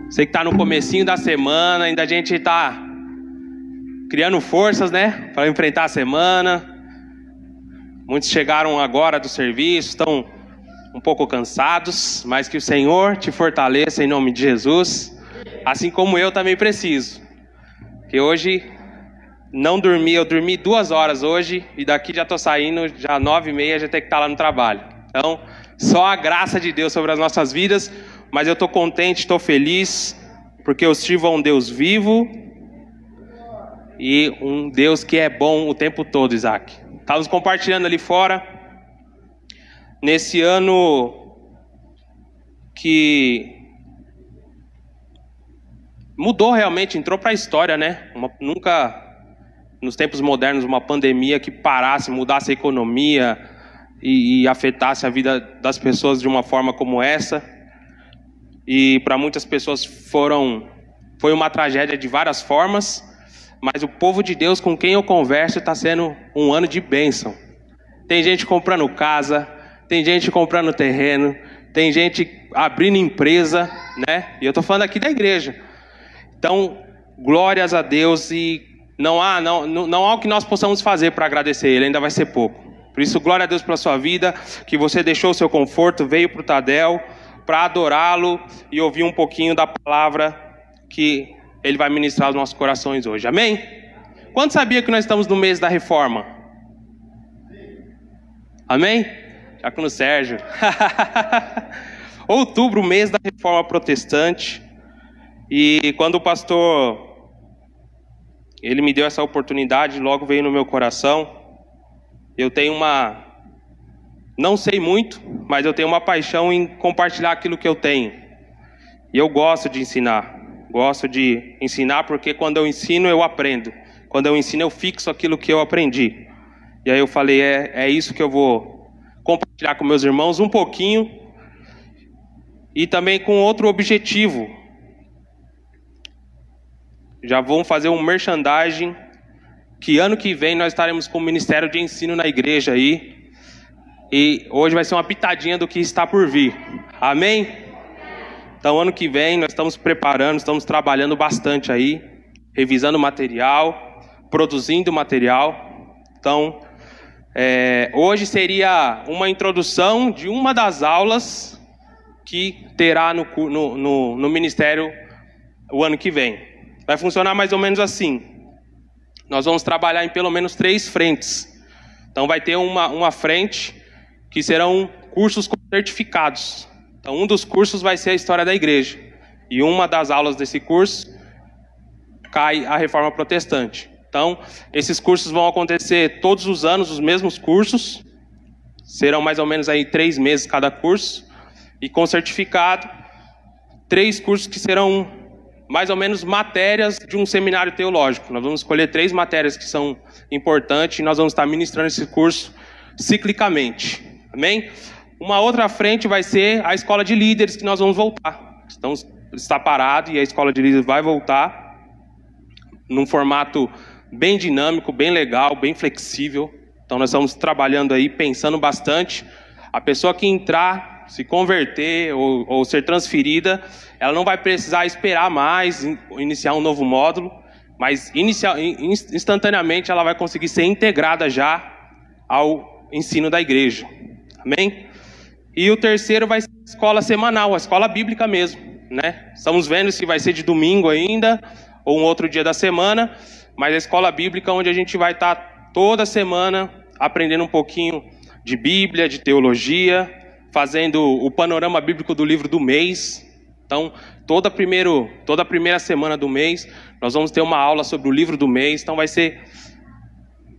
Sei que está no comecinho da semana, ainda a gente está criando forças, né, para enfrentar a semana. Muitos chegaram agora do serviço, estão um pouco cansados, mas que o Senhor te fortaleça em nome de Jesus, assim como eu também preciso. Que hoje não dormi, eu dormi 2 horas hoje e daqui já estou saindo, já 9h30 já tenho que estar lá no trabalho. Então, só a graça de Deus sobre as nossas vidas, mas eu estou contente, estou feliz, porque eu sirvo a um Deus vivo e um Deus que é bom o tempo todo, Isaac. Estávamos compartilhando ali fora, nesse ano que mudou realmente, entrou para a história, né? Nunca, nos tempos modernos, uma pandemia que parasse, mudasse a economia e afetasse a vida das pessoas de uma forma como essa. E para muitas pessoas foi uma tragédia de várias formas, mas o povo de Deus com quem eu converso está sendo um ano de bênção. Tem gente comprando casa, tem gente comprando terreno, tem gente abrindo empresa, né? E eu estou falando aqui da igreja. Então, glórias a Deus, e não há o que nós possamos fazer para agradecer Ele, ainda vai ser pouco. Por isso, glória a Deus pela sua vida, que você deixou o seu conforto, veio para o Tadel, para adorá-lo e ouvir um pouquinho da palavra que Ele vai ministrar aos nossos corações hoje. Amém? Quantos sabia que nós estamos no mês da reforma? Amém? Diácono Sérgio. Outubro, mês da reforma protestante. E quando o pastor, ele me deu essa oportunidade, logo veio no meu coração. Eu tenho não sei muito, mas eu tenho uma paixão em compartilhar aquilo que eu tenho. E eu gosto de ensinar. Gosto de ensinar porque quando eu ensino, eu aprendo. Quando eu ensino, eu fixo aquilo que eu aprendi. E aí eu falei, é isso que eu vou compartilhar com meus irmãos um pouquinho. E também com outro objetivo. Já vamos fazer um merchandising, que ano que vem nós estaremos com o Ministério de Ensino na igreja aí. E hoje vai ser uma pitadinha do que está por vir. Amém? Então, ano que vem, nós estamos preparando, estamos trabalhando bastante aí, revisando material, produzindo material. Então, hoje seria uma introdução de uma das aulas que terá no Ministério o ano que vem. Vai funcionar mais ou menos assim. Nós vamos trabalhar em pelo menos 3 frentes. Então, vai ter uma frente que serão cursos com certificados. Então, um dos cursos vai ser a história da igreja. E uma das aulas desse curso cai a reforma protestante. Então, esses cursos vão acontecer todos os anos, os mesmos cursos. Serão mais ou menos aí 3 meses cada curso. E com certificado, 3 cursos que serão mais ou menos matérias de um seminário teológico. Nós vamos escolher 3 matérias que são importantes e nós vamos estar ministrando esse curso ciclicamente. Amém? Uma outra frente vai ser a escola de líderes, que nós vamos voltar. Então, está parado e a escola de líderes vai voltar num formato bem dinâmico, bem legal, bem flexível. Então, nós estamos trabalhando aí, pensando bastante. A pessoa que entrar, se converter ou ser transferida, ela não vai precisar esperar mais, iniciar um novo módulo, mas instantaneamente ela vai conseguir ser integrada já ao ensino da igreja. Amém? E o terceiro vai ser a escola semanal, a escola bíblica mesmo, né? Estamos vendo se vai ser de domingo ainda, ou um outro dia da semana, mas a escola bíblica onde a gente vai estar toda semana aprendendo um pouquinho de Bíblia, de teologia, fazendo o panorama bíblico do livro do mês. Então, toda a primeira semana do mês, nós vamos ter uma aula sobre o livro do mês. Então, vai ser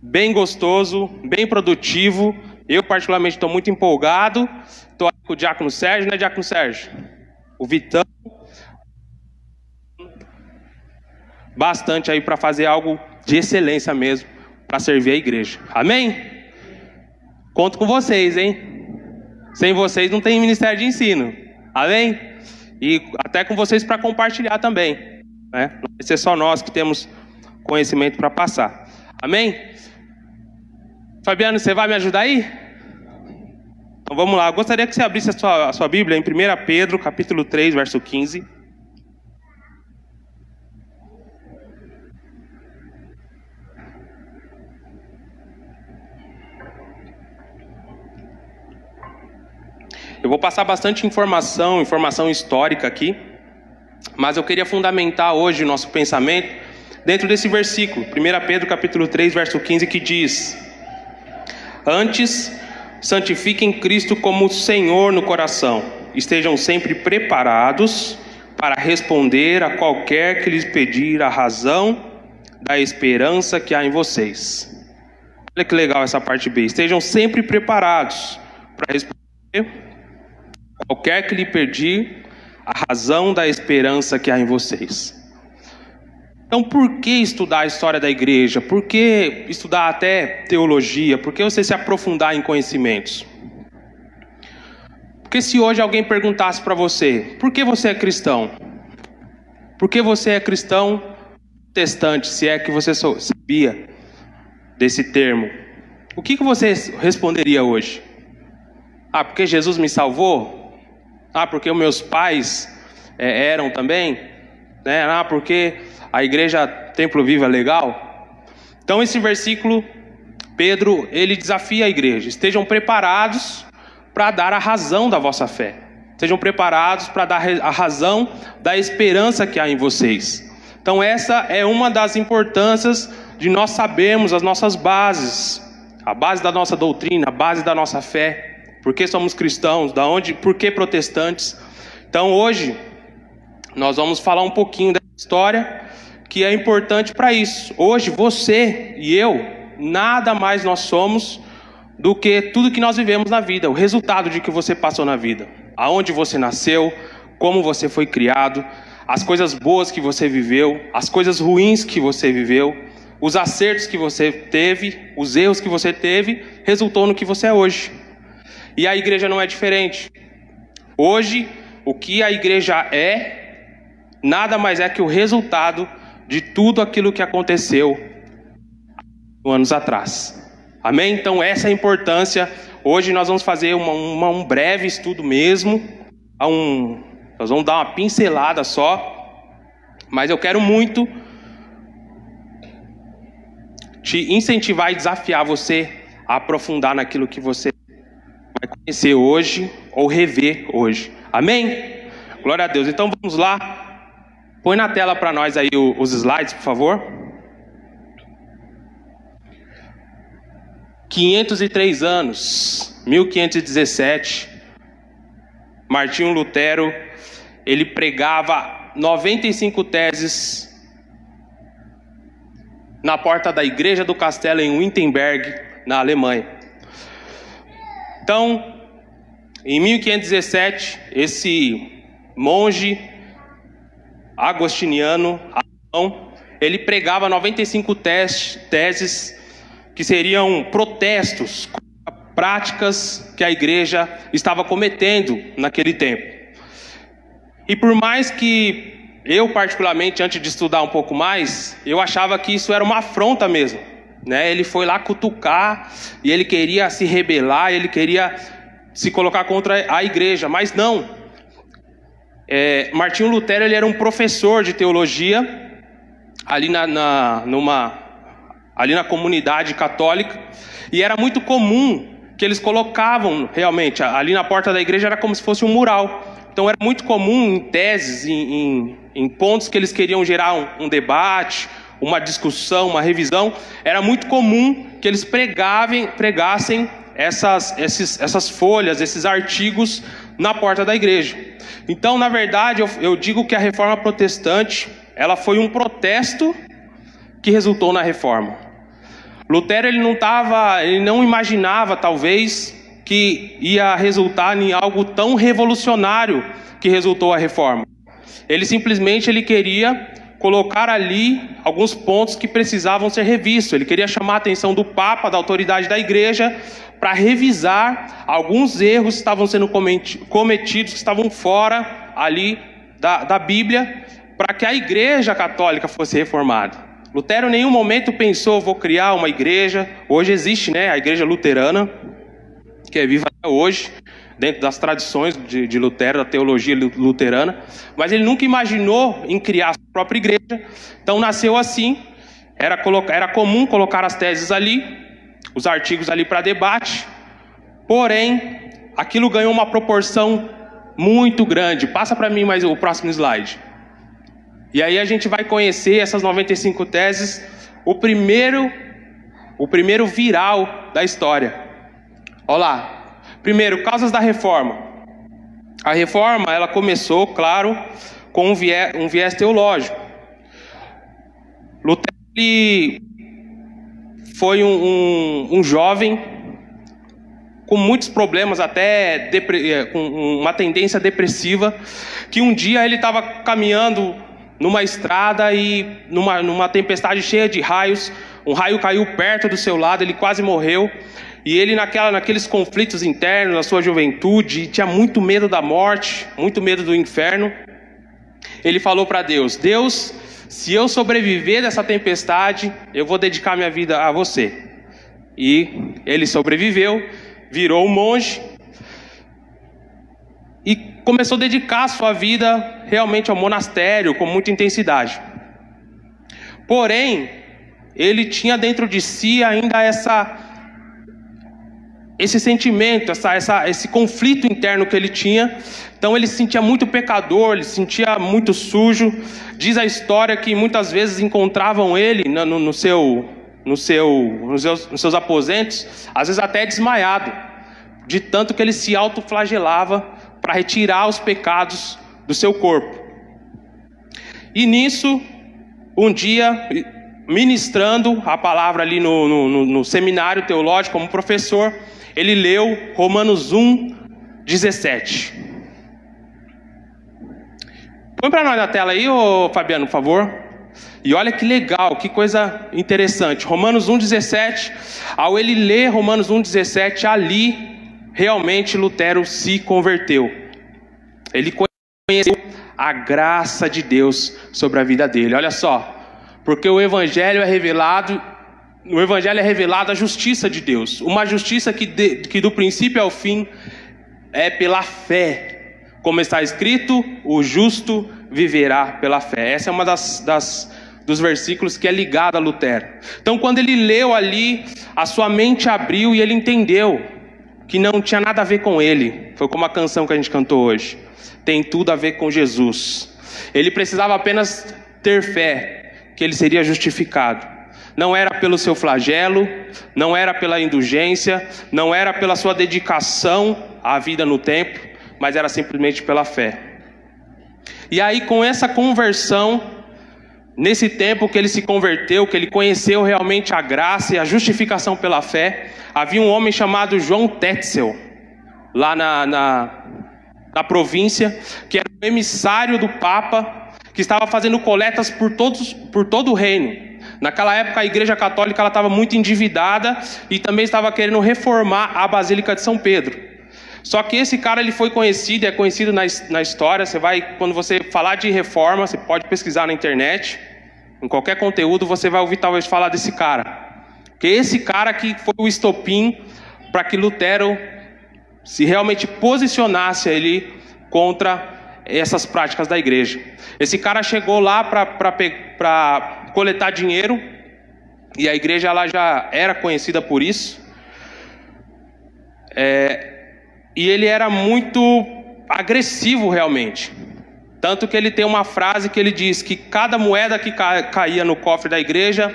bem gostoso, bem produtivo. Eu, particularmente, estou muito empolgado. Estou com o Diácono Sérgio, né, Diácono Sérgio? O Vitão. Bastante aí para fazer algo de excelência mesmo, para servir a igreja. Amém? Conto com vocês, hein? Sem vocês não tem Ministério de Ensino. Amém? E até com vocês para compartilhar também, né? Não vai ser só nós que temos conhecimento para passar. Amém? Fabiano, você vai me ajudar aí? Então vamos lá. Eu gostaria que você abrisse a sua Bíblia em 1 Pedro, capítulo 3, verso 15. Eu vou passar bastante informação histórica aqui, mas eu queria fundamentar hoje o nosso pensamento dentro desse versículo, 1 Pedro capítulo 3, verso 15, que diz: antes, santifiquem Cristo como Senhor no coração, estejam sempre preparados para responder a qualquer que lhes pedir a razão da esperança que há em vocês. Olha que legal essa parte B. Estejam sempre preparados para responder a qualquer que lhe pedir a razão da esperança que há em vocês. Então, por que estudar a história da igreja? Por que estudar até teologia? Por que você se aprofundar em conhecimentos? Porque se hoje alguém perguntasse para você, por que você é cristão? Por que você é cristão protestante, se é que você sabia desse termo? O que você responderia hoje? Ah, porque Jesus me salvou? Ah, porque os meus pais eram também? Né? Ah, porque a igreja Templo Vivo é legal? Então esse versículo, Pedro, ele desafia a igreja: estejam preparados para dar a razão da vossa fé. Sejam preparados para dar a razão da esperança que há em vocês. Então essa é uma das importâncias de nós sabermos as nossas bases, a base da nossa doutrina, a base da nossa fé. Por que somos cristãos? Por que protestantes? Então hoje nós vamos falar um pouquinho dessa história que é importante para isso. Hoje você e eu, nada mais nós somos do que tudo que nós vivemos na vida, o resultado de que você passou na vida, aonde você nasceu, como você foi criado, as coisas boas que você viveu, as coisas ruins que você viveu, os acertos que você teve, os erros que você teve, resultou no que você é hoje. E a igreja não é diferente. Hoje, o que a igreja nada mais é que o resultado de tudo aquilo que aconteceu anos atrás. Amém? Então essa é a importância. Hoje nós vamos fazer um breve estudo mesmo. Nós vamos dar uma pincelada só. Mas eu quero muito te incentivar e desafiar você a aprofundar naquilo que você vai conhecer hoje ou rever hoje. Amém? Glória a Deus. Então vamos lá. Põe na tela para nós aí os slides, por favor. 503 anos, 1517, Martinho Lutero, ele pregava 95 teses na porta da igreja do castelo em Wittenberg, na Alemanha. Então, em 1517, esse monge agostiniano alemão, ele pregava 95 teses que seriam protestos contra práticas que a igreja estava cometendo naquele tempo. E por mais que eu, particularmente, antes de estudar um pouco mais, eu achava que isso era uma afronta mesmo, né? Ele foi lá cutucar e ele queria se rebelar, ele queria se colocar contra a igreja, mas não. Martinho Lutero, ele era um professor de teologia ali ali na comunidade católica, e era muito comum que eles colocavam realmente, ali na porta da igreja era como se fosse um mural. Então era muito comum em teses, em pontos que eles queriam gerar um debate, uma discussão, uma revisão, era muito comum que eles pregassem essas folhas, esses artigos na porta da igreja. Então, na verdade, eu digo que a reforma protestante, ela foi um protesto que resultou na reforma. Lutero, ele não imaginava, talvez, que ia resultar em algo tão revolucionário que resultou a reforma. Ele simplesmente queria colocar ali alguns pontos que precisavam ser revistos. Ele queria chamar a atenção do Papa, da autoridade da igreja, para revisar alguns erros que estavam sendo cometidos, que estavam fora ali da Bíblia, para que a igreja católica fosse reformada. Lutero em nenhum momento pensou, vou criar uma igreja. Hoje existe, né, a igreja luterana, que é viva até hoje, dentro das tradições de Lutero, da teologia luterana. Mas ele nunca imaginou em criar a sua própria igreja. Então nasceu assim. Era comum colocar as teses ali, os artigos ali para debate. Porém, aquilo ganhou uma proporção muito grande. Passa para mim mais o próximo slide. E aí a gente vai conhecer essas 95 teses, o primeiro viral da história. Olha lá. Primeiro, causas da reforma. A reforma, ela começou, claro, com um viés teológico. Lutero, ele foi um jovem com muitos problemas, até com uma tendência depressiva, que um dia ele estava caminhando numa estrada e numa tempestade cheia de raios, um raio caiu perto do seu lado, ele quase morreu, e ele naqueles conflitos internos, na sua juventude, tinha muito medo da morte, muito medo do inferno. Ele falou para Deus: Deus, se eu sobreviver dessa tempestade, eu vou dedicar minha vida a você. E ele sobreviveu, virou um monge e começou a dedicar a sua vida realmente ao monastério com muita intensidade. Porém, ele tinha dentro de si ainda esse sentimento, esse conflito interno que ele tinha. Então ele se sentia muito pecador, ele se sentia muito sujo. Diz a história que muitas vezes encontravam ele nos seus aposentos, às vezes até desmaiado, de tanto que ele se autoflagelava para retirar os pecados do seu corpo. E nisso, um dia, ministrando a palavra ali no seminário teológico como professor, ele leu Romanos 1:17. Põe para nós na tela aí, ô Fabiano, por favor. E olha que legal, que coisa interessante. Romanos 1:17, ao ele ler Romanos 1:17, ali realmente Lutero se converteu. Ele conheceu a graça de Deus sobre a vida dele. Olha só, porque o Evangelho é revelado a justiça de Deus. Uma justiça que do princípio ao fim é pela fé. Como está escrito, o justo viverá pela fé. Essa é uma dos versículos que é ligado a Lutero. Então, quando ele leu ali, a sua mente abriu e ele entendeu que não tinha nada a ver com ele. Foi como a canção que a gente cantou hoje. Tem tudo a ver com Jesus. Ele precisava apenas ter fé que ele seria justificado. Não era pelo seu flagelo, não era pela indulgência, não era pela sua dedicação à vida no templo, mas era simplesmente pela fé. E aí, com essa conversão, nesse tempo que ele se converteu, que ele conheceu realmente a graça e a justificação pela fé, havia um homem chamado João Tetzel, lá na província, que era o emissário do Papa, que estava fazendo coletas por todo o reino. Naquela época a Igreja Católica estava muito endividada e também estava querendo reformar a Basílica de São Pedro. Só que esse cara, ele foi conhecido, é conhecido na história. Quando você falar de reforma, você pode pesquisar na internet, em qualquer conteúdo você vai ouvir talvez falar desse cara. Que esse cara que foi o estopim para que Lutero se realmente posicionasse ali contra essas práticas da igreja. Esse cara chegou lá para coletar dinheiro, e a igreja lá já era conhecida por isso. E ele era muito agressivo realmente. Tanto que ele tem uma frase que ele diz que cada moeda que caía no cofre da igreja,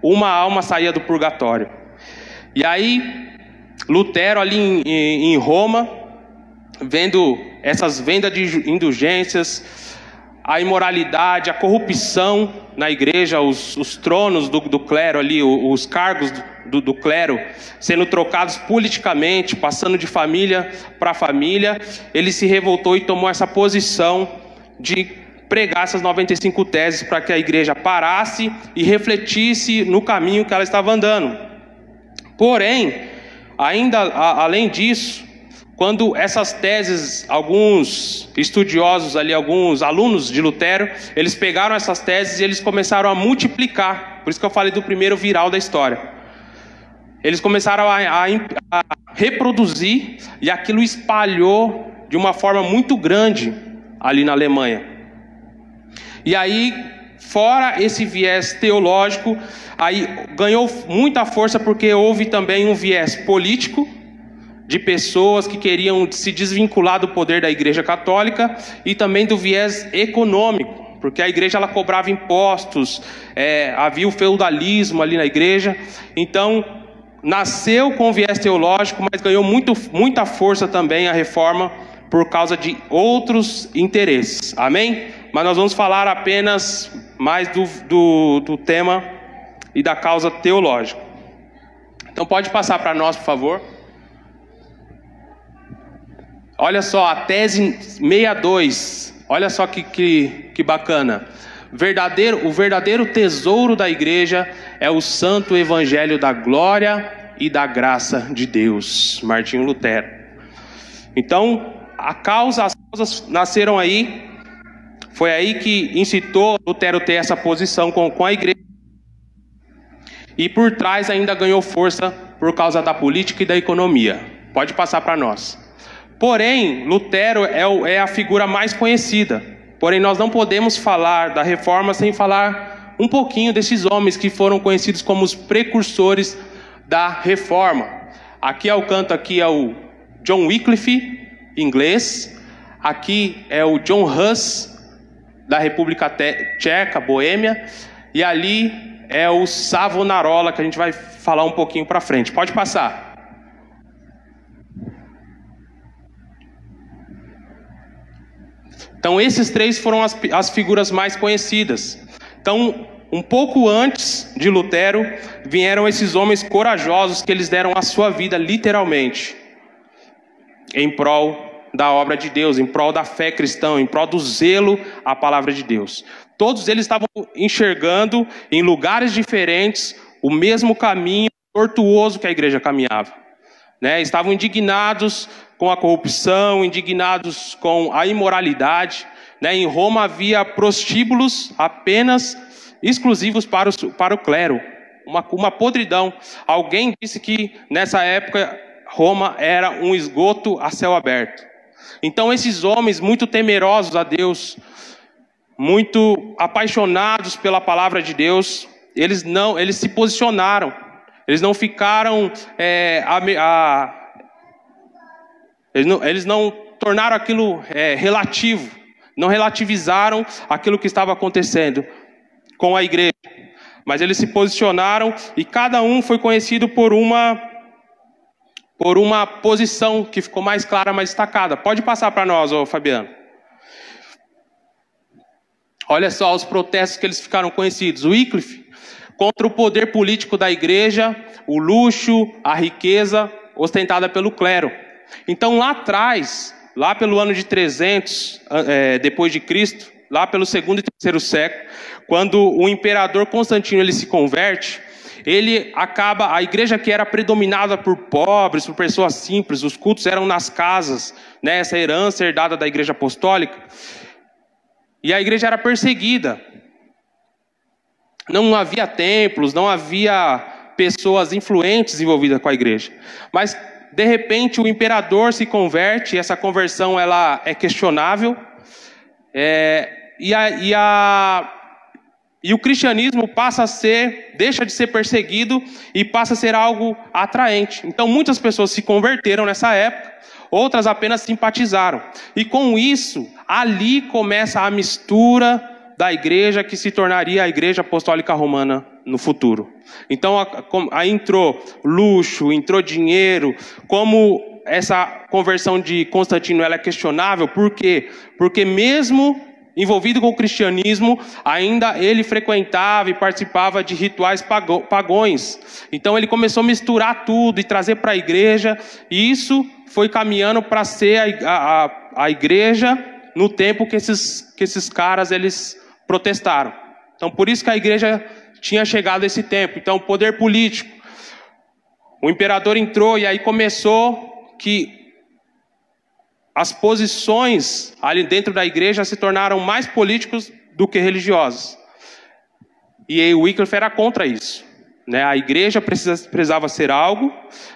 uma alma saía do purgatório. E aí, Lutero ali em Roma, vendo essas vendas de indulgências, a imoralidade, a corrupção na igreja, os tronos do clero ali, os cargos do clero sendo trocados politicamente, passando de família para família, ele se revoltou e tomou essa posição de pregar essas 95 teses para que a igreja parasse e refletisse no caminho que ela estava andando. Porém, ainda além disso, quando essas teses, alguns estudiosos ali, alguns alunos de Lutero, eles pegaram essas teses e eles começaram a multiplicar. Por isso que eu falei do primeiro viral da história. Eles começaram a reproduzir, e aquilo espalhou de uma forma muito grande ali na Alemanha. E aí, fora esse viés teológico, aí ganhou muita força porque houve também um viés político de pessoas que queriam se desvincular do poder da Igreja Católica e também do viés econômico, porque a igreja ela cobrava impostos, havia o feudalismo ali na igreja. Então, nasceu com viés teológico, mas ganhou muita força também a reforma por causa de outros interesses. Amém? Mas nós vamos falar apenas mais do tema e da causa teológica. Então pode passar para nós, por favor. Olha só, a tese 62. Olha só que bacana. O verdadeiro tesouro da igreja é o santo evangelho da glória e da graça de Deus. Martinho Lutero. Então, as causas nasceram aí. Foi aí que incitou Lutero ter essa posição com a igreja. E por trás ainda ganhou força por causa da política e da economia. Pode passar para nós. Porém, Lutero é a figura mais conhecida. Porém, nós não podemos falar da reforma sem falar um pouquinho desses homens que foram conhecidos como os precursores da reforma. Aqui ao canto aqui é o John Wycliffe, inglês. Aqui é o John Hus, da República Tcheca, Boêmia. E ali é o Savonarola, que a gente vai falar um pouquinho para frente. Pode passar. Então, esses três foram as figuras mais conhecidas. Então, um pouco antes de Lutero, vieram esses homens corajosos que eles deram a sua vida, literalmente, em prol da obra de Deus, em prol da fé cristã, em prol do zelo à palavra de Deus. Todos eles estavam enxergando, em lugares diferentes, o mesmo caminho tortuoso que a igreja caminhava. Estavam indignados com a corrupção, indignados com a imoralidade. Em Roma havia prostíbulos apenas exclusivos para o clero, uma podridão. Alguém disse que nessa época Roma era um esgoto a céu aberto. Então esses homens muito temerosos a Deus, muito apaixonados pela palavra de Deus, eles se posicionaram. Eles não ficaram, eles não tornaram aquilo relativo, não relativizaram aquilo que estava acontecendo com a igreja. Mas eles se posicionaram e cada um foi conhecido por uma posição que ficou mais clara, mais destacada. Pode passar para nós, Fabiano. Olha só os protestos que eles ficaram conhecidos. Wycliffe, contra o poder político da igreja, o luxo, a riqueza ostentada pelo clero. Então lá atrás, lá pelo ano de 300 depois de Cristo, lá pelo segundo e terceiro século, quando o imperador Constantino ele se converte, a igreja que era predominada por pobres, por pessoas simples, os cultos eram nas casas, essa herança herdada da igreja apostólica, e a igreja era perseguida. Não havia templos, não havia pessoas influentes envolvidas com a igreja. Mas, de repente, o imperador se converte, e essa conversão ela é questionável, e o cristianismo deixa de ser perseguido e passa a ser algo atraente. Então, muitas pessoas se converteram nessa época, outras apenas simpatizaram. E com isso, ali começa a mistura da igreja que se tornaria a Igreja Apostólica Romana no futuro. Então aí entrou luxo, entrou dinheiro. Como essa conversão de Constantino ela é questionável, por quê? Porque mesmo envolvido com o cristianismo, ainda ele frequentava e participava de rituais pagões. Então ele começou a misturar tudo e trazer para a igreja, e isso foi caminhando para ser a igreja no tempo que esses caras eles protestaram. Então por isso que a igreja tinha chegado a esse tempo. Então poder político, o imperador entrou e aí começou que as posições ali dentro da igreja se tornaram mais políticos do que religiosas. E aí o Wycliffe era contra isso. A igreja precisava ser algo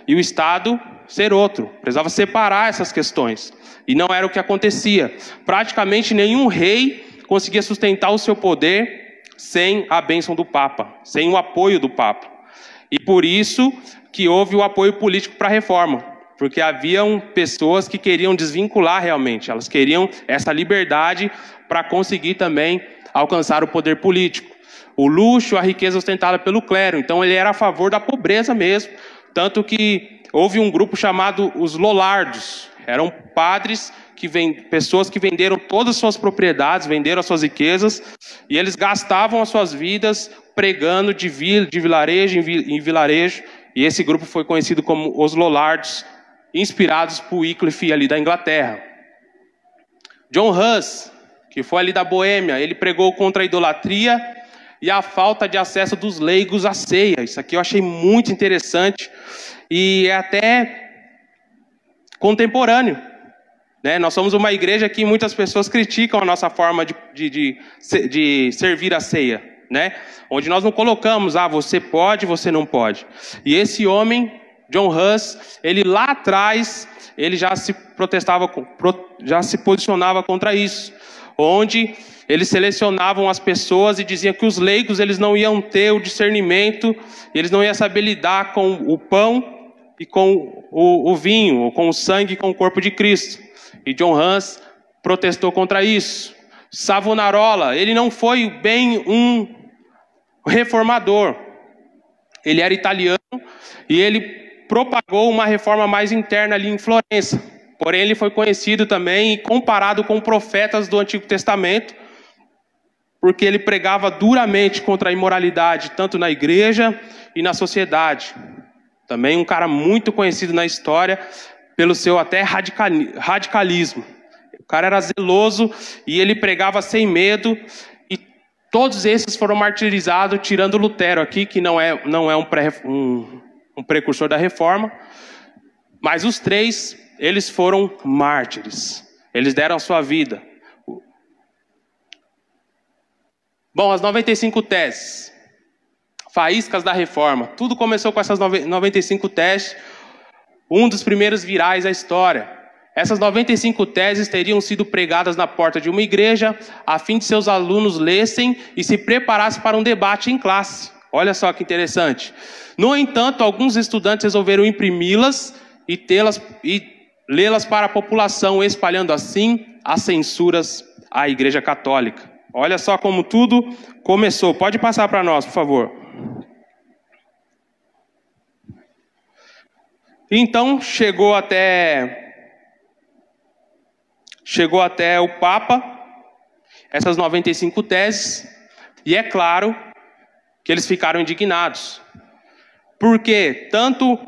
e o Estado ser outro. Precisava separar essas questões. E não era o que acontecia. Praticamente nenhum rei conseguia sustentar o seu poder sem a bênção do Papa, sem o apoio do Papa. E por isso que houve o apoio político para a reforma. porque haviam pessoas que queriam desvincular realmente, elas queriam essa liberdade para conseguir também alcançar o poder político. O luxo, a riqueza ostentada pelo clero, então ele era a favor da pobreza mesmo, tanto que houve um grupo chamado os Lollardos, eram padres, pessoas que venderam todas as suas propriedades, venderam as suas riquezas, e eles gastavam as suas vidas pregando de vilarejo em vilarejo, e esse grupo foi conhecido como os Lollardos, inspirados por Wycliffe ali da Inglaterra. John Hus, que foi ali da Boêmia, ele pregou contra a idolatria e a falta de acesso dos leigos à ceia. Isso aqui eu achei muito interessante e é até contemporâneo, né? Nós somos uma igreja que muitas pessoas criticam a nossa forma de servir a ceia, né? Onde nós não colocamos, você pode, você não pode. E esse homem, John Hus, ele lá atrás, ele já se posicionava contra isso, onde eles selecionavam as pessoas e diziam que os leigos eles não iam ter o discernimento, eles não iam saber lidar com o pão e com o vinho, ou com o sangue e com o corpo de Cristo. E John Hus protestou contra isso. Savonarola, ele não foi bem um reformador. Ele era italiano e ele propagou uma reforma mais interna ali em Florença. Porém, ele foi conhecido também e comparado com profetas do Antigo Testamento, porque ele pregava duramente contra a imoralidade, tanto na igreja e na sociedade. Também um cara muito conhecido na história pelo seu até radicalismo. O cara era zeloso e ele pregava sem medo, e todos esses foram martirizados, tirando Lutero aqui, que não é um precursor da reforma, mas os três, eles foram mártires, eles deram a sua vida. Bom, as 95 teses, faíscas da reforma, tudo começou com essas 95 teses, um dos primeiros virais da história. Essas 95 teses teriam sido pregadas na porta de uma igreja, a fim de seus alunos lessem e se preparassem para um debate em classe. Olha só que interessante. No entanto, alguns estudantes resolveram imprimi-las e lê-las para a população, espalhando assim as censuras à Igreja Católica. Olha só como tudo começou. Pode passar para nós, por favor. Então, chegou até o Papa, essas 95 teses, e é claro que eles ficaram indignados. Porque tanto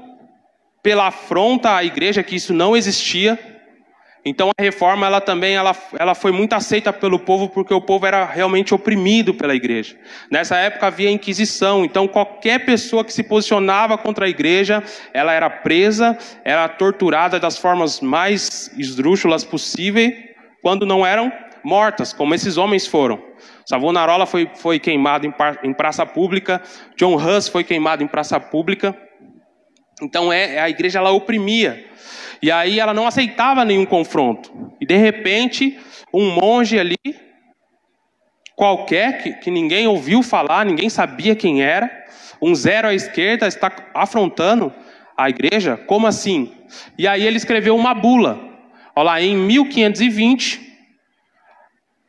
pela afronta à igreja, que isso não existia, então a reforma ela foi muito aceita pelo povo, porque o povo era realmente oprimido pela igreja. Nessa época havia Inquisição, então qualquer pessoa que se posicionava contra a igreja, ela era presa, era torturada das formas mais esdrúxulas possíveis, quando não eram mortas, como esses homens foram. Savonarola foi queimado em praça pública, John Hus foi queimado em praça pública. Então a igreja ela oprimia. E aí ela não aceitava nenhum confronto. E de repente, um monge ali, qualquer, que ninguém ouviu falar, ninguém sabia quem era, um zero à esquerda, está afrontando a igreja? Como assim? E aí ele escreveu uma bula. Olha lá, em 1520,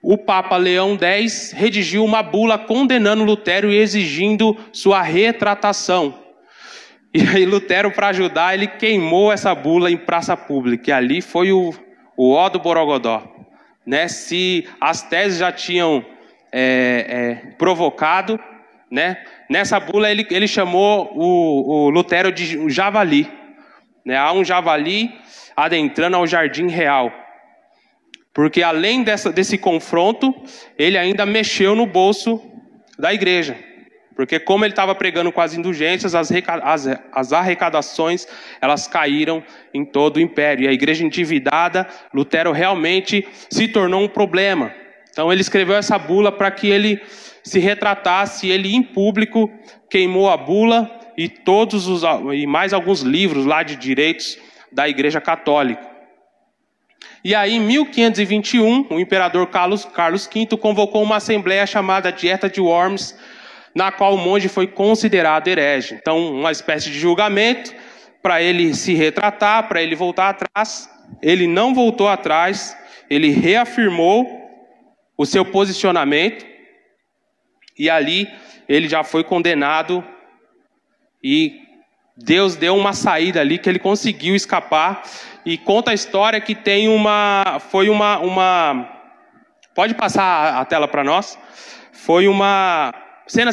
o Papa Leão X redigiu uma bula condenando Lutero e exigindo sua retratação. E aí Lutero, para ajudar, ele queimou essa bula em praça pública. E ali foi o ó do Borogodó. Né? Se as teses já tinham provocado, né? Nessa bula ele chamou o Lutero de javali. Né? Há um javali adentrando ao jardim real. Porque além desse confronto, ele ainda mexeu no bolso da igreja. Porque como ele estava pregando com as indulgências, as arrecadações, elas caíram em todo o império. E a igreja endividada, Lutero realmente se tornou um problema. Então ele escreveu essa bula para que ele se retratasse. Ele em público queimou a bula e mais alguns livros lá de direitos da igreja católica. E aí em 1521, o imperador Carlos V convocou uma assembleia chamada Dieta de Worms, na qual o monge foi considerado herege. Então, uma espécie de julgamento, para ele se retratar, para ele voltar atrás. Ele não voltou atrás, ele reafirmou o seu posicionamento, e ali ele já foi condenado, e Deus deu uma saída ali que ele conseguiu escapar. E conta a história que tem pode passar a tela para nós? Foi uma cena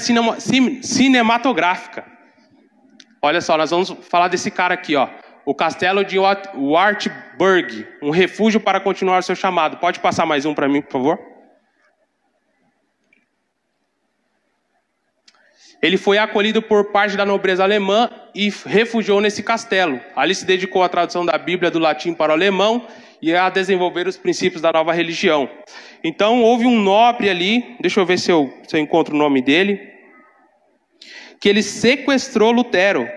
cinematográfica. Olha só, nós vamos falar desse cara aqui, ó. O castelo de Wartburg, um refúgio para continuar o seu chamado. Pode passar mais um para mim, por favor? Ele foi acolhido por parte da nobreza alemã e refugiou nesse castelo. Ali se dedicou à tradução da Bíblia do latim para o alemão e a desenvolver os princípios da nova religião. Então houve um nobre ali, deixa eu ver se eu encontro o nome dele, que ele sequestrou Lutero.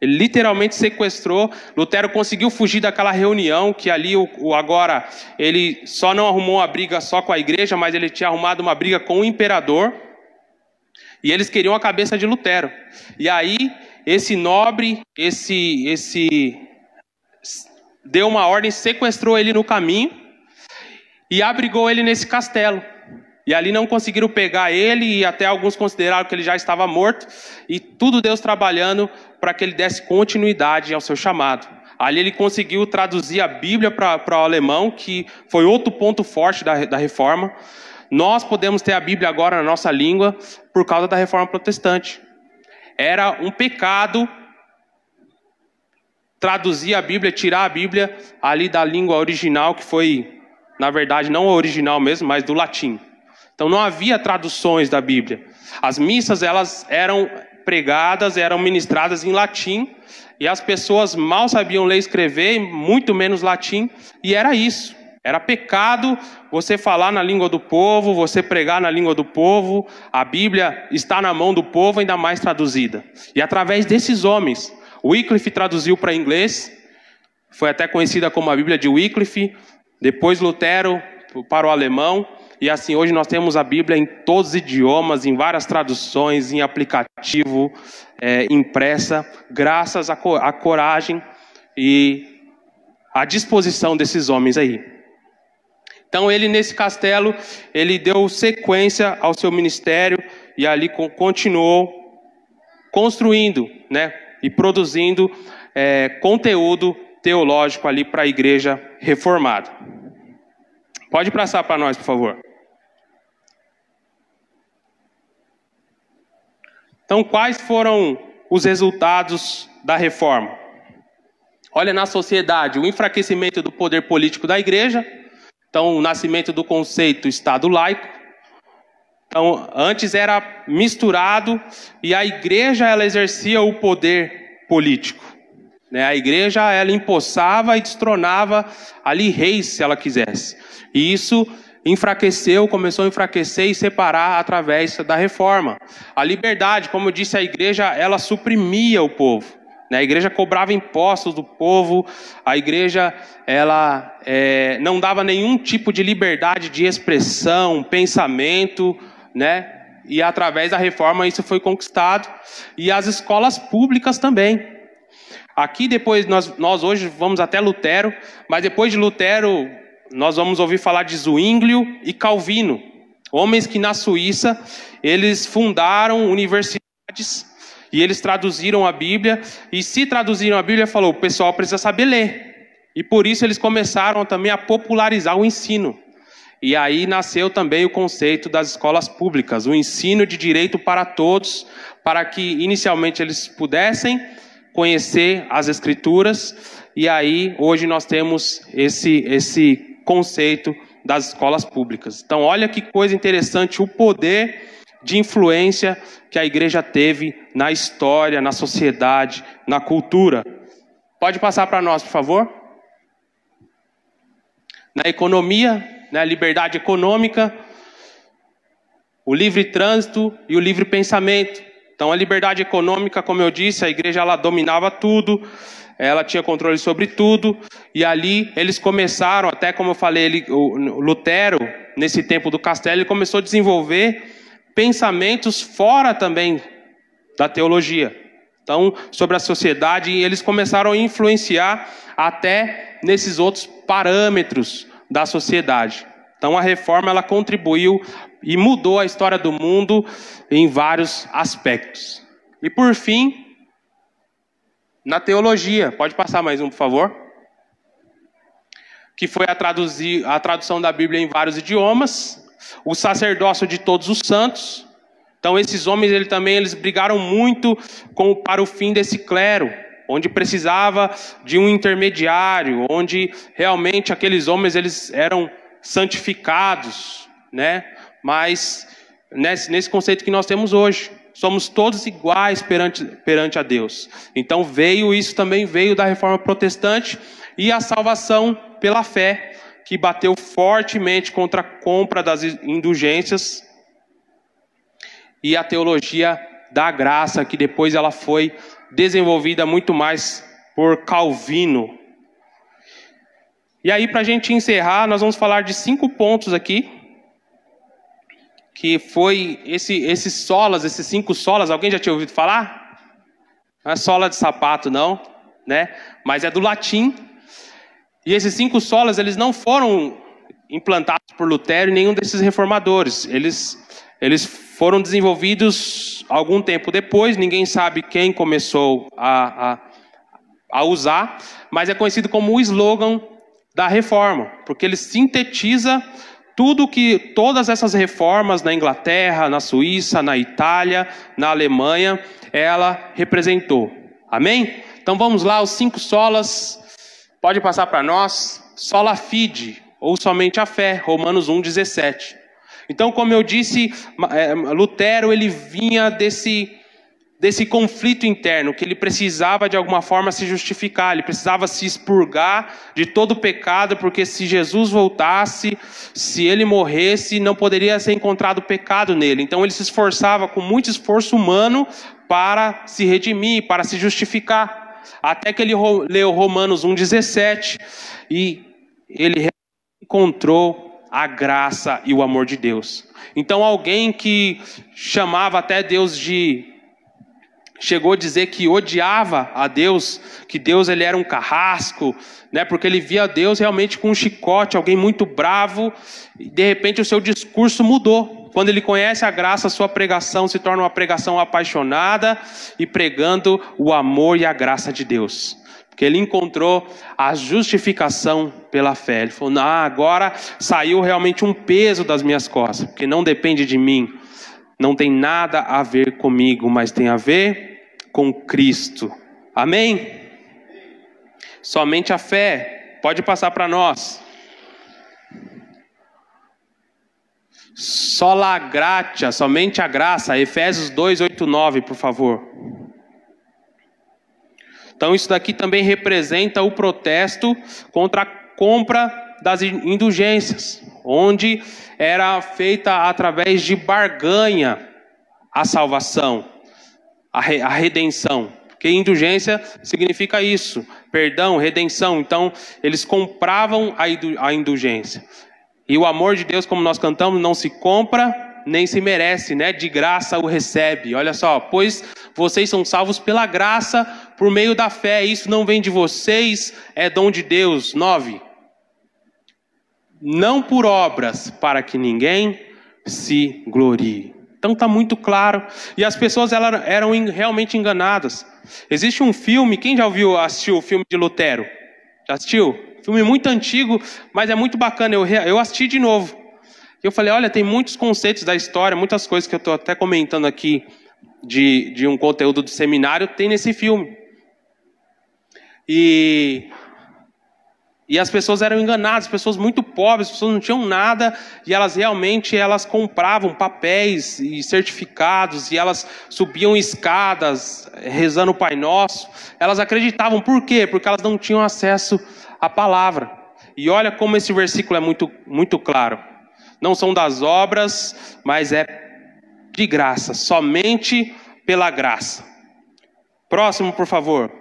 Ele literalmente sequestrou. Lutero conseguiu fugir daquela reunião, que ali agora ele só não arrumou uma briga só com a igreja, mas ele tinha arrumado uma briga com o imperador. E eles queriam a cabeça de Lutero. E aí esse nobre, deu uma ordem, sequestrou ele no caminho e abrigou ele nesse castelo. E ali não conseguiram pegar ele, e até alguns consideraram que ele já estava morto. E tudo Deus trabalhando para que ele desse continuidade ao seu chamado. Ali ele conseguiu traduzir a Bíblia para o alemão, que foi outro ponto forte da reforma. Nós podemos ter a Bíblia agora na nossa língua por causa da reforma protestante. Era um pecado traduzir a Bíblia, tirar a Bíblia ali da língua original, que foi, na verdade, não a original mesmo, mas do latim. Então não havia traduções da Bíblia. As missas, elas eram pregadas, eram ministradas em latim, e as pessoas mal sabiam ler e escrever, muito menos latim, e era isso. Era pecado você falar na língua do povo, você pregar na língua do povo. A Bíblia está na mão do povo, ainda mais traduzida. E através desses homens, Wycliffe traduziu para inglês, foi até conhecida como a Bíblia de Wycliffe, depois Lutero para o alemão, e assim hoje nós temos a Bíblia em todos os idiomas, em várias traduções, em aplicativo, impressa, graças à coragem e à disposição desses homens aí. Então ele nesse castelo, ele deu sequência ao seu ministério e ali continuou construindo, né, e produzindo conteúdo teológico ali para a igreja reformada. Pode passar para nós, por favor. Então, quais foram os resultados da reforma? Olha, na sociedade, o enfraquecimento do poder político da igreja. Então, o nascimento do conceito Estado laico. Então, antes era misturado e a igreja, ela exercia o poder político. A igreja, ela empossava e destronava ali reis, se ela quisesse. E isso começou a enfraquecer e separar através da reforma. A liberdade, como eu disse, a igreja, ela suprimia o povo. A igreja cobrava impostos do povo, a igreja ela não dava nenhum tipo de liberdade de expressão, pensamento, né? E através da reforma isso foi conquistado. E as escolas públicas também. Aqui depois, nós hoje vamos até Lutero, mas depois de Lutero nós vamos ouvir falar de Zwinglio e Calvino. Homens que na Suíça, eles fundaram universidades e eles traduziram a Bíblia. E se traduziram a Bíblia, falou, o pessoal precisa saber ler. E por isso eles começaram também a popularizar o ensino. E aí nasceu também o conceito das escolas públicas, o ensino de direito para todos, para que inicialmente eles pudessem conhecer as Escrituras. E aí hoje nós temos esse conceito das escolas públicas. Então olha que coisa interessante, o poder de influência que a igreja teve na história, na sociedade, na cultura. Pode passar para nós, por favor? Na economia, na liberdade econômica, o livre trânsito e o livre pensamento. Então a liberdade econômica, como eu disse, a igreja ela dominava tudo, ela tinha controle sobre tudo, e ali eles começaram, até como eu falei, o Lutero, nesse tempo do castelo, ele começou a desenvolver pensamentos fora também da teologia. Então, sobre a sociedade, e eles começaram a influenciar até nesses outros parâmetros da sociedade. Então, a reforma ela contribuiu e mudou a história do mundo em vários aspectos. E por fim, na teologia, pode passar mais um, por favor? Que foi a tradução da Bíblia em vários idiomas, o sacerdócio de todos os santos. Então esses homens eles brigaram muito para o fim desse clero, onde precisava de um intermediário, onde realmente aqueles homens eles eram santificados, né? Mas nesse conceito que nós temos hoje, somos todos iguais perante a Deus. Então isso também veio da reforma protestante e a salvação pela fé, que bateu fortemente contra a compra das indulgências, e a teologia da graça, que depois ela foi desenvolvida muito mais por Calvino. E aí, para a gente encerrar, nós vamos falar de 5 pontos aqui, que foi esses 5 solas. Alguém já tinha ouvido falar? Não é sola de sapato, não, né? Mas é do latim. E esses 5 solas, eles não foram implantados por Lutero e nenhum desses reformadores. Eles foram desenvolvidos algum tempo depois, ninguém sabe quem começou a usar, mas é conhecido como o slogan da reforma, porque ele sintetiza todas essas reformas na Inglaterra, na Suíça, na Itália, na Alemanha, ela representou. Amém? Então vamos lá, os 5 solas, pode passar para nós. Sola fide, ou somente a fé, Romanos 1,17. Então, como eu disse, Lutero ele vinha desse conflito interno, que ele precisava de alguma forma se justificar, ele precisava se expurgar de todo o pecado, porque se Jesus voltasse, se ele morresse, não poderia ser encontrado pecado nele. Então ele se esforçava com muito esforço humano para se redimir, para se justificar, até que ele leu Romanos 1,17 e ele encontrou a graça e o amor de Deus. Então alguém que chamava até Deus chegou a dizer que odiava a Deus, que Deus ele era um carrasco, né? Porque ele via Deus realmente com um chicote, alguém muito bravo, e de repente o seu discurso mudou. Quando ele conhece a graça, a sua pregação se torna uma pregação apaixonada e pregando o amor e a graça de Deus. Porque ele encontrou a justificação pela fé. Ele falou, agora saiu realmente um peso das minhas costas, porque não depende de mim, não tem nada a ver comigo, mas tem a ver com Cristo. Amém? Somente a fé. Pode passar para nós. Sola gratia, somente a graça. Efésios 2, 8, 9, por favor. Então isso daqui também representa o protesto contra a compra das indulgências, onde era feita através de barganha a salvação, a redenção. Porque indulgência significa isso, perdão, redenção. Então eles compravam a indulgência. E o amor de Deus, como nós cantamos, não se compra nem se merece, né? De graça o recebe. Olha só, pois vocês são salvos pela graça, por meio da fé. Isso não vem de vocês, é dom de Deus. 9. Não por obras, para que ninguém se glorie. Então está muito claro. E as pessoas eram realmente enganadas. Existe um filme, quem já assistiu o filme de Lutero? Já assistiu? Filme muito antigo, mas é muito bacana. Eu assisti de novo. Eu falei, olha, tem muitos conceitos da história, muitas coisas que eu estou até comentando aqui de um conteúdo do seminário, tem nesse filme. E as pessoas eram enganadas, pessoas muito pobres, pessoas não tinham nada, e elas compravam papéis e certificados, e elas subiam escadas, rezando o Pai Nosso. Elas acreditavam, por quê? Porque elas não tinham acesso à palavra. E olha como esse versículo é muito, muito claro. Não são das obras, mas é de graça, somente pela graça. Próximo, por favor.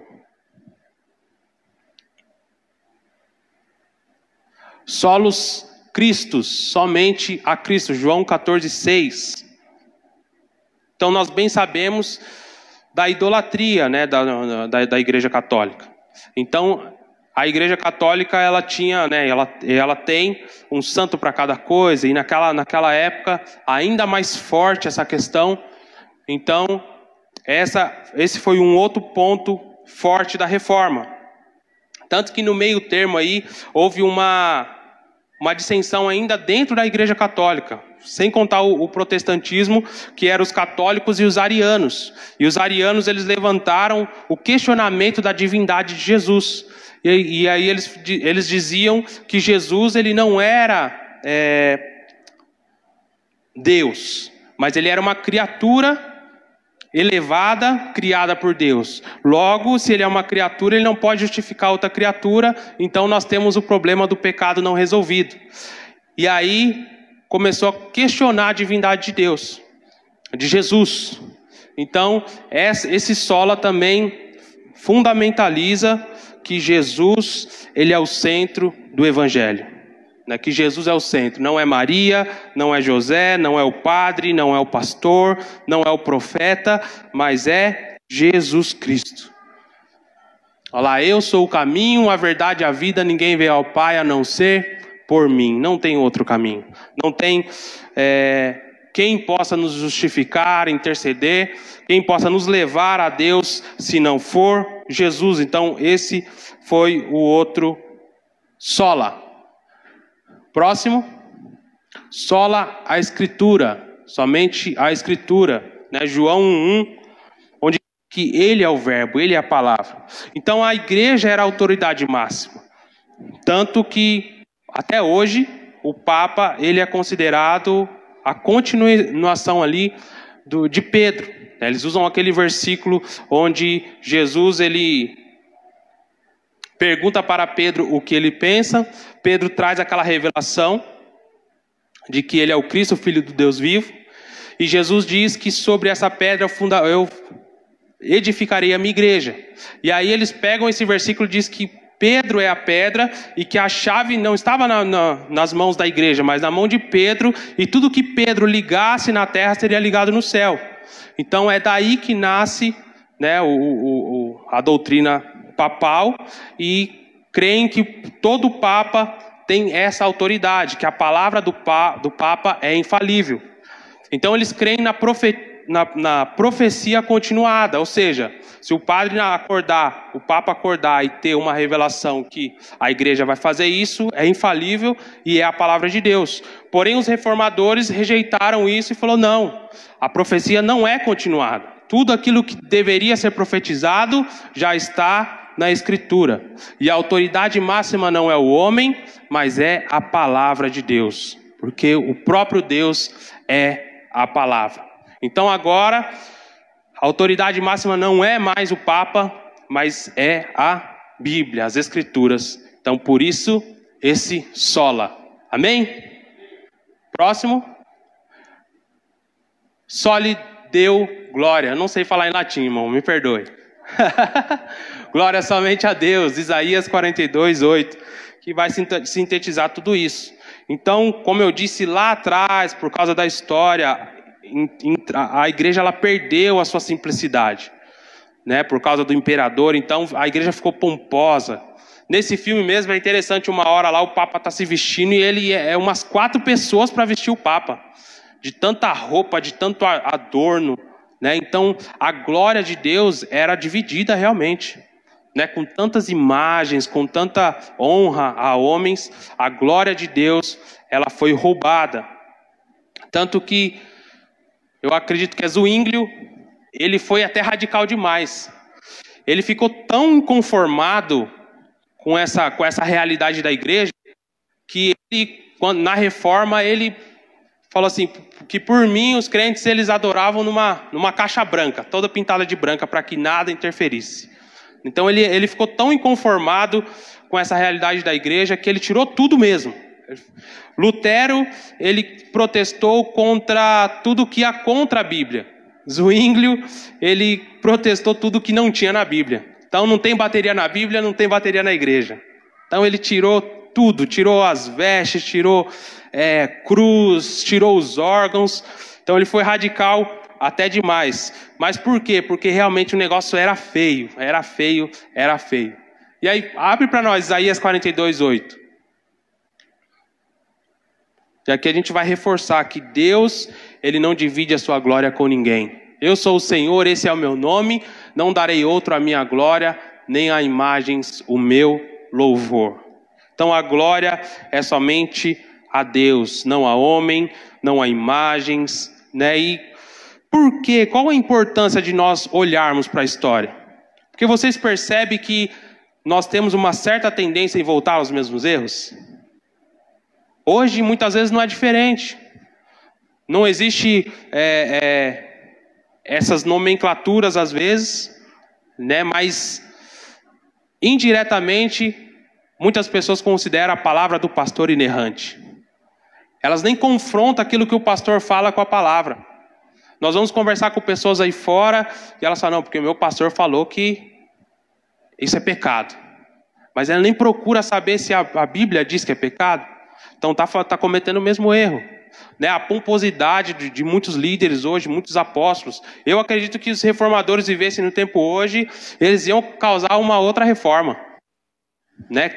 Solos Christus, somente a Cristo. João 14, 6. Então nós bem sabemos da idolatria, né, da Igreja Católica. Então, a Igreja Católica, ela tinha, né, ela tem um santo para cada coisa, e naquela época, ainda mais forte essa questão. Então, esse foi um outro ponto forte da reforma. Tanto que no meio termo aí, houve uma dissensão ainda dentro da Igreja Católica, sem contar o protestantismo, que eram os católicos e os arianos. E os arianos, eles levantaram o questionamento da divindade de Jesus. E aí eles diziam que Jesus, ele não era Deus, mas ele era uma criatura elevada, criada por Deus. Logo, se ele é uma criatura, ele não pode justificar outra criatura, então nós temos o problema do pecado não resolvido. E aí começou a questionar a divindade de Deus, de Jesus. Então, esse sola também fundamentaliza que Jesus, ele é o centro do Evangelho. Né? Que Jesus é o centro, não é Maria, não é José, não é o padre, não é o pastor, não é o profeta, mas é Jesus Cristo. Olha lá, eu sou o caminho, a verdade e a vida, ninguém veio ao Pai a não ser por mim. Não tem outro caminho. Não tem quem possa nos justificar, interceder, quem possa nos levar a Deus, se não for Jesus. Então, esse foi o outro sola. Próximo. Sola a Escritura. Somente a Escritura. Né? João 1, onde que ele é o verbo, ele é a palavra. Então, a igreja era a autoridade máxima. Tanto que, até hoje, o Papa, ele é considerado a continuação ali de Pedro. Eles usam aquele versículo onde Jesus, ele pergunta para Pedro o que ele pensa. Pedro traz aquela revelação de que ele é o Cristo, o Filho do Deus vivo. E Jesus diz que sobre essa pedra eu edificarei a minha igreja. E aí eles pegam esse versículo e diz que Pedro é a pedra e que a chave não estava nas mãos da igreja, mas na mão de Pedro, e tudo que Pedro ligasse na terra seria ligado no céu. Então é daí que nasce, né, a doutrina papal, e creem que todo Papa tem essa autoridade, que a palavra do Papa é infalível. Então eles creem na profecia continuada, ou seja, se o padre acordar, o Papa acordar e ter uma revelação que a igreja vai fazer isso, é infalível e é a palavra de Deus. Porém, os reformadores rejeitaram isso e falaram, não, a profecia não é continuada. Tudo aquilo que deveria ser profetizado já está na Escritura. E a autoridade máxima não é o homem, mas é a palavra de Deus. Porque o próprio Deus é a palavra. Então agora, a autoridade máxima não é mais o Papa, mas é a Bíblia, as Escrituras. Então por isso, esse sola. Amém? Próximo. Soli Deo glória. Eu não sei falar em latim, irmão, me perdoe. Glória somente a Deus. Isaías 42, 8. Que vai sintetizar tudo isso. Então, como eu disse lá atrás, por causa da história, a igreja ela perdeu a sua simplicidade, né? Por causa do imperador. Então a igreja ficou pomposa. Nesse filme mesmo é interessante, uma hora lá o Papa está se vestindo e ele é umas 4 pessoas para vestir o Papa, de tanta roupa, de tanto adorno, né? Então a glória de Deus era dividida realmente, né? Com tantas imagens, com tanta honra a homens, a glória de Deus ela foi roubada. Tanto que eu acredito que Zwinglio, ele foi até radical demais. Ele ficou tão inconformado com essa realidade da igreja, que ele, na reforma, ele falou assim, que por mim os crentes eles adoravam numa caixa branca, toda pintada de branca, para que nada interferisse. Então ele ficou tão inconformado com essa realidade da igreja, que ele tirou tudo mesmo. Lutero, ele protestou contra tudo que ia contra a Bíblia. Zwinglio, ele protestou tudo que não tinha na Bíblia. Então não tem bateria na Bíblia, não tem bateria na igreja. Então ele tirou tudo, tirou as vestes, tirou cruz, tirou os órgãos. Então ele foi radical até demais. Mas por quê? Porque realmente o negócio era feio, era feio, era feio. E aí, abre para nós Isaías 42:8. E aqui a gente vai reforçar que Deus, Ele não divide a sua glória com ninguém. Eu sou o Senhor, esse é o meu nome, não darei outro a minha glória, nem a imagens o meu louvor. Então a glória é somente a Deus, não a homem, não a imagens, né? E por quê? Qual a importância de nós olharmos para a história? Porque vocês percebem que nós temos uma certa tendência em voltar aos mesmos erros? Hoje, muitas vezes, não é diferente. Não existe essas nomenclaturas, às vezes, né? Mas, indiretamente, muitas pessoas consideram a palavra do pastor inerrante. Elas nem confrontam aquilo que o pastor fala com a palavra. Nós vamos conversar com pessoas aí fora, e elas falam, não, porque o meu pastor falou que isso é pecado. Mas ela nem procura saber se a Bíblia diz que é pecado. Então está cometendo o mesmo erro, né? A pomposidade de muitos líderes hoje, muitos apóstolos. Eu acredito que os reformadores vivessem no tempo hoje, eles iam causar uma outra reforma, né?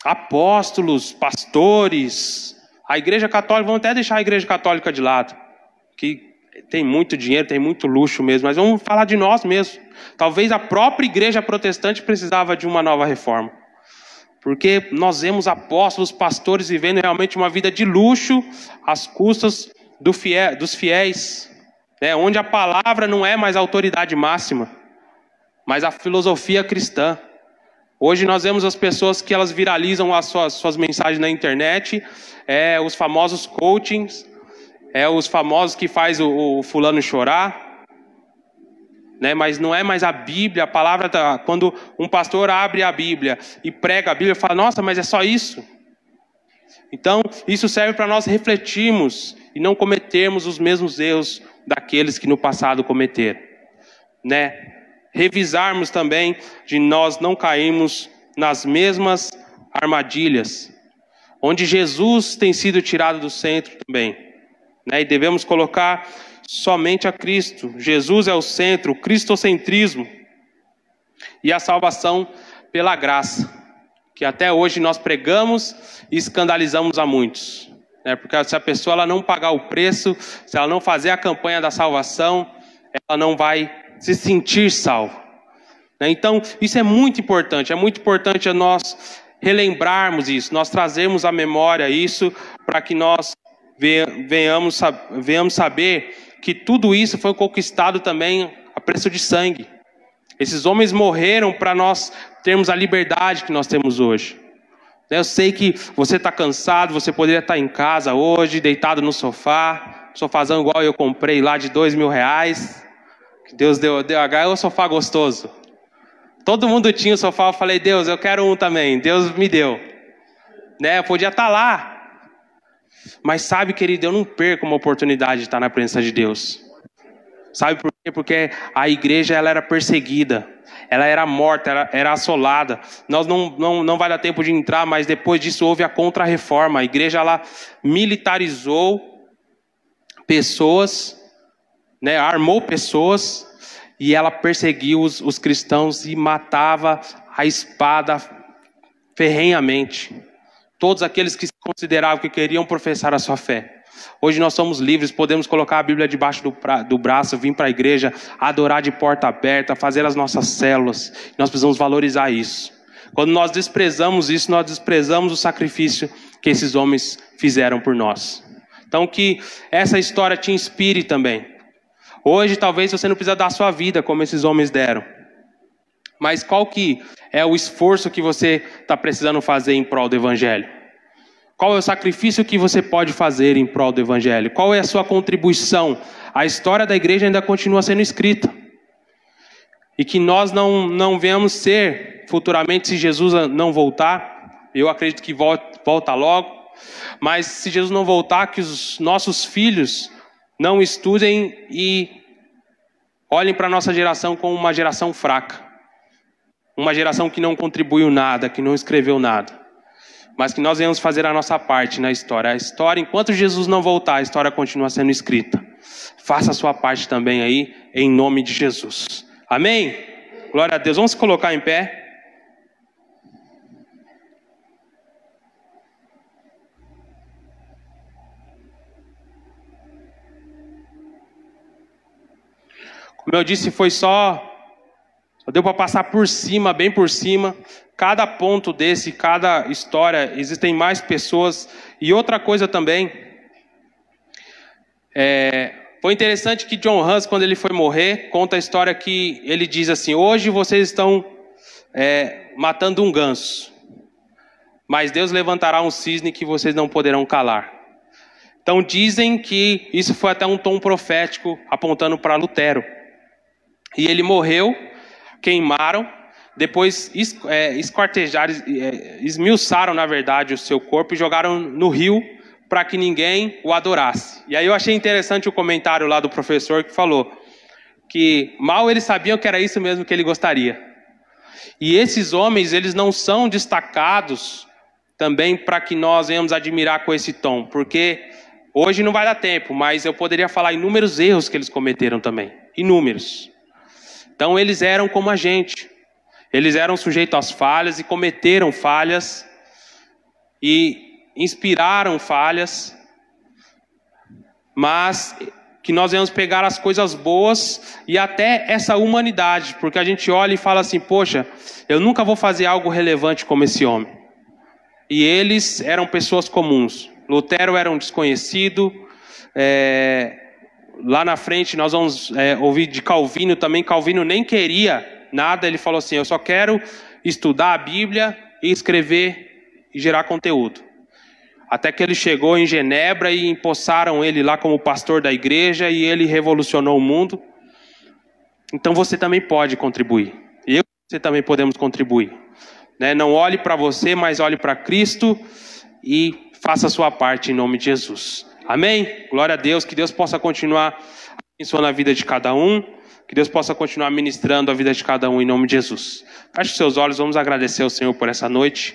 Apóstolos, pastores, a igreja católica, vamos até deixar a igreja católica de lado, que tem muito dinheiro, tem muito luxo mesmo, mas vamos falar de nós mesmos. Talvez a própria igreja protestante precisava de uma nova reforma. Porque nós vemos apóstolos, pastores vivendo realmente uma vida de luxo às custas dos fiéis, né? Onde a palavra não é mais a autoridade máxima, mas a filosofia cristã. Hoje nós vemos as pessoas que elas viralizam as suas mensagens na internet, os famosos coachings, os famosos que faz o fulano chorar, né? Mas não é mais a Bíblia, a palavra, quando um pastor abre a Bíblia e prega a Bíblia, fala, nossa, mas é só isso? Então, isso serve para nós refletirmos e não cometermos os mesmos erros daqueles que no passado cometeram, né? Revisarmos também de nós não cairmos nas mesmas armadilhas, onde Jesus tem sido tirado do centro também, né? E devemos colocar somente a Cristo. Jesus é o centro, o cristocentrismo e a salvação pela graça, que até hoje nós pregamos e escandalizamos a muitos, né? Porque se a pessoa ela não pagar o preço, se ela não fazer a campanha da salvação, ela não vai se sentir salva, né? Então isso é muito importante nós relembrarmos isso, nós trazermos à memória isso, para que nós venhamos saber que tudo isso foi conquistado também a preço de sangue. Esses homens morreram para nós termos a liberdade que nós temos hoje. Eu sei que você está cansado, você poderia estar em casa hoje, deitado no sofazão igual eu comprei lá de R$2.000, que Deus deu é um sofá gostoso. Todo mundo tinha o sofá, eu falei, Deus, eu quero um também, Deus me deu, né? Eu podia estar lá. Mas sabe, querido, eu não perco uma oportunidade de estar na presença de Deus. Sabe por quê? Porque a igreja ela era perseguida, ela era morta, era assolada. Nós não vai dar tempo de entrar, mas depois disso houve a contra-reforma. A igreja ela militarizou pessoas, né, armou pessoas, e ela perseguiu os cristãos e matava a espada ferrenhamente todos aqueles que se consideravam que queriam professar a sua fé. Hoje nós somos livres, podemos colocar a Bíblia debaixo do braço, vir para a igreja, adorar de porta aberta, fazer as nossas células. Nós precisamos valorizar isso. Quando nós desprezamos isso, nós desprezamos o sacrifício que esses homens fizeram por nós. Então que essa história te inspire também. Hoje talvez você não precisa dar a sua vida como esses homens deram. Mas qual que é o esforço que você está precisando fazer em prol do Evangelho? Qual é o sacrifício que você pode fazer em prol do Evangelho? Qual é a sua contribuição? A história da igreja ainda continua sendo escrita. E que nós não venhamos ser futuramente, se Jesus não voltar, eu acredito que volta logo, mas se Jesus não voltar, que os nossos filhos não estudem e olhem para a nossa geração como uma geração fraca. Uma geração que não contribuiu nada, que não escreveu nada. Mas que nós venhamos fazer a nossa parte na história. A história, enquanto Jesus não voltar, a história continua sendo escrita. Faça a sua parte também aí, em nome de Jesus. Amém? Glória a Deus. Vamos se colocar em pé. Como eu disse, só deu para passar por cima, bem por cima. Cada ponto desse, cada história, existem mais pessoas. E outra coisa também, foi interessante que John Hus, quando ele foi morrer, conta a história que ele diz assim: hoje vocês estão matando um ganso, mas Deus levantará um cisne que vocês não poderão calar. Então dizem que isso foi até um tom profético, apontando para Lutero. E ele morreu, queimaram, depois esquartejaram, esmiuçaram, na verdade, o seu corpo e jogaram no rio para que ninguém o adorasse. E aí eu achei interessante o comentário lá do professor que falou que mal eles sabiam que era isso mesmo que ele gostaria. E esses homens, eles não são destacados também para que nós venhamos admirar com esse tom, porque hoje não vai dar tempo, mas eu poderia falar inúmeros erros que eles cometeram também, inúmeros. Então eles eram como a gente, eles eram sujeitos às falhas e cometeram falhas e inspiraram falhas, mas que nós vamos pegar as coisas boas e até essa humanidade, porque a gente olha e fala assim: poxa, eu nunca vou fazer algo relevante como esse homem. E eles eram pessoas comuns. Lutero era um desconhecido. Lá na frente nós vamos ouvir de Calvino também. Calvino nem queria nada, ele falou assim: eu só quero estudar a Bíblia e escrever e gerar conteúdo. Até que ele chegou em Genebra e empossaram ele lá como pastor da igreja e ele revolucionou o mundo. Então você também pode contribuir. Eu e você também podemos contribuir. Não olhe para você, mas olhe para Cristo e faça a sua parte em nome de Jesus. Amém? Glória a Deus, que Deus possa continuar abençoando a vida de cada um, que Deus possa continuar ministrando a vida de cada um em nome de Jesus. Feche os seus olhos, vamos agradecer ao Senhor por essa noite.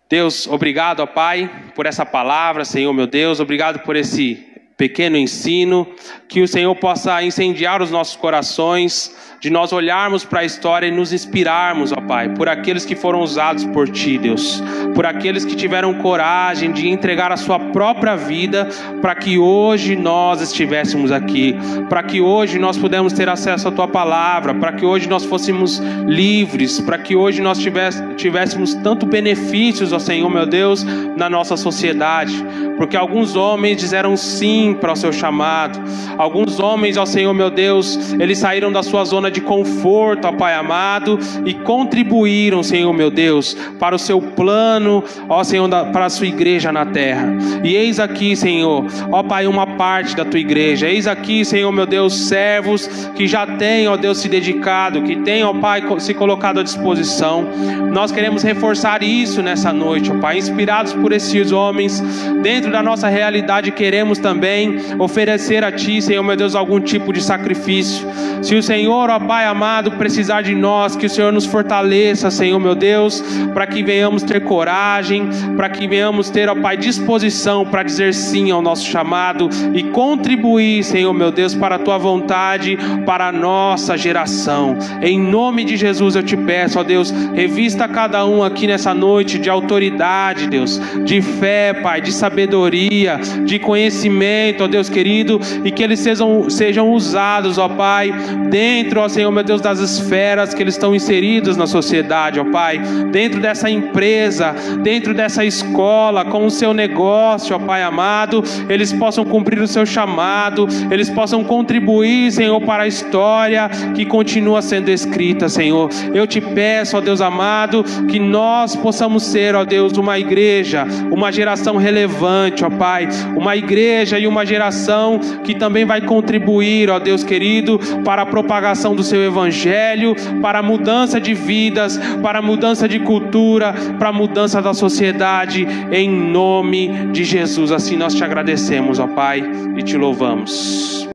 Deus, obrigado, ó Pai, por essa palavra, Senhor, meu Deus, obrigado por esse pequeno ensino, que o Senhor possa incendiar os nossos corações, de nós olharmos para a história e nos inspirarmos, ó Pai, por aqueles que foram usados por Ti, Deus, por aqueles que tiveram coragem de entregar a sua própria vida para que hoje nós estivéssemos aqui, para que hoje nós pudéssemos ter acesso à Tua palavra, para que hoje nós fôssemos livres, para que hoje nós tivéssemos tanto benefícios, ó Senhor, meu Deus, na nossa sociedade, porque alguns homens disseram sim para o Seu chamado, alguns homens, ó Senhor, meu Deus, eles saíram da sua zona de conforto, ó Pai amado, e contribuíram, Senhor meu Deus, para o Seu plano, ó Senhor, para a Sua igreja na terra. E eis aqui, Senhor, ó Pai, uma parte da Tua igreja. Eis aqui, Senhor meu Deus, servos que já têm, ó Deus, se dedicado, que têm, ó Pai, se colocado à disposição. Nós queremos reforçar isso nessa noite, ó Pai, inspirados por esses homens, dentro da nossa realidade queremos também oferecer a Ti, Senhor meu Deus, algum tipo de sacrifício. Se o Senhor, ó Pai amado, precisar de nós, que o Senhor nos fortaleça, Senhor meu Deus, para que venhamos ter coragem, para que venhamos ter, ó Pai, disposição para dizer sim ao nosso chamado e contribuir, Senhor meu Deus, para a Tua vontade, para a nossa geração. Em nome de Jesus eu Te peço, ó Deus, revista cada um aqui nessa noite de autoridade, Deus, de fé, Pai, de sabedoria, de conhecimento, ó Deus querido, e que eles sejam usados, ó Pai, dentro, ó Senhor meu Deus, das esferas que eles estão inseridos na sociedade, ó Pai, dentro dessa empresa, dentro dessa escola, com o seu negócio, ó Pai amado, eles possam cumprir o seu chamado, eles possam contribuir, Senhor, para a história que continua sendo escrita, Senhor. Eu Te peço, ó Deus amado, que nós possamos ser, ó Deus, uma igreja, uma geração relevante, ó Pai, uma igreja e uma geração que também vai contribuir, ó Deus querido, para a propagação do Seu Evangelho, para a mudança de vidas, para a mudança de cultura, para a mudança da sociedade, em nome de Jesus. Assim nós Te agradecemos, ó Pai, e Te louvamos.